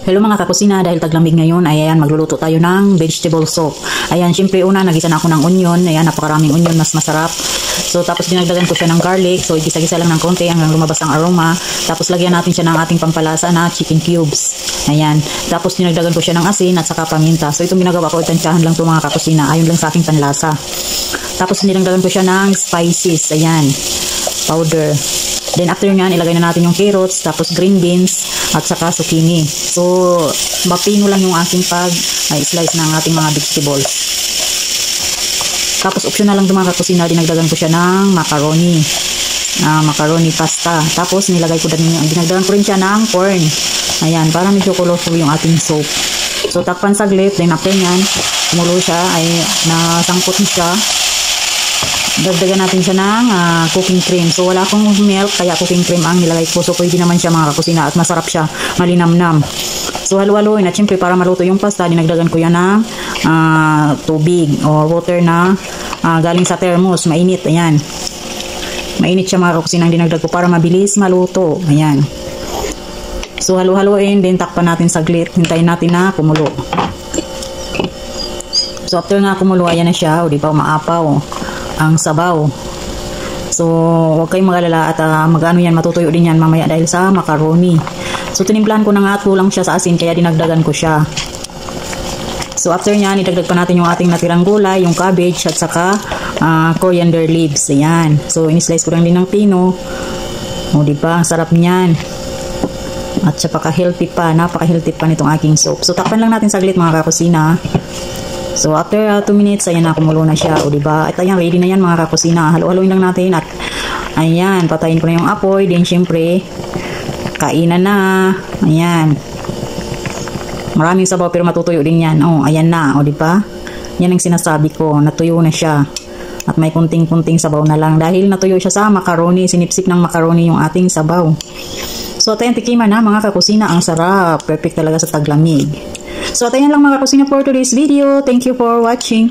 Hello mga kakusina, dahil taglamig ngayon, ayan, magluluto tayo ng vegetable soup. Ayan, syempre una, nagisa na ako ng onion. Ayan, napakaraming onion, mas masarap. So, tapos dinagdagan ko siya ng garlic. So, igisa-gisa lang ng konti hanggang lumabas ang aroma. Tapos, lagyan natin siya ng ating pampalasa na chicken cubes. Ayan. Tapos, dinagdagan ko siya ng asin at saka paminta. So, itong ginagawa ko, itansyahan lang ito mga kakusina. Ayon lang sa aking panlasa. Tapos, dinagdagan ko siya ng spices. Ayan. Powder. Then, after nyan, ilagay na natin yung carrots, tapos green beans, at saka zucchini. So, mapino lang yung aking pag-slice ng ating mga vegetables. Tapos, optional lang mga kakusina, dinagdagan ko siya ng macaroni. Macaroni pasta. Tapos, dinagdagan ko rin siya ng corn. Ayan, para medyo colorful yung ating soup. So, takpan saglit. Then, after nyan, kumulo siya, ay nasangkot siya. Dagdagan natin siya ng cooking cream. So, wala akong milk, kaya cooking cream ang nilagay ko. So, pwede naman siya mga kakusina at masarap siya, malinamnam. So, halo-haloin at syempre para maluto yung pasta, dinagdagan ko yan ng tubig or water na galing sa thermos, mainit. Ayan. Mainit siya mga kakusina ang dinagdag ko para mabilis maluto. Ayan. So, halo-haloin, din takpan natin saglit. Hintayin natin na kumulo. So, after nga kumulo, ayan na siya. O, di pa umaapaw ang sabaw. So, huwag kayong mag-alala at mag-ano yan, matutuyo din yan mamaya dahil sa macaroni. So, tinimplahan ko na nga at kulang siya sa asin kaya dinagdagan ko siya. So, after nyan, idagdag pa natin yung ating natirang gulay, yung cabbage at saka coriander leaves. Ayan. So, in-slice ko lang din ng pino. O, diba? Ang sarap niyan. At siya paka-healthy pa. Napaka-healthy pa nitong aking soup. So, takpan lang natin saglit mga kakusina. So, after 2 minutes, ayan na, kumulo na siya. O, diba? At ayan, ready na yan mga kakusina. Halo-haloin lang natin. At, ayan, patayin ko na yung apoy. Then, syempre, kainan na. Ayan. Maraming sabaw, pero matutuyo din yan. O, ayan na. O, diba? Yan ang sinasabi ko. Natuyo na siya. At may kunting-kunting sabaw na lang. Dahil natuyo siya sa macaroni. Sinipsip ng macaroni yung ating sabaw. So, at ayan, tikiman na mga kakusina. Ang sarap. Perfect talaga sa taglamig. So, at ayan lang mga kakusina for today's video. Thank you for watching.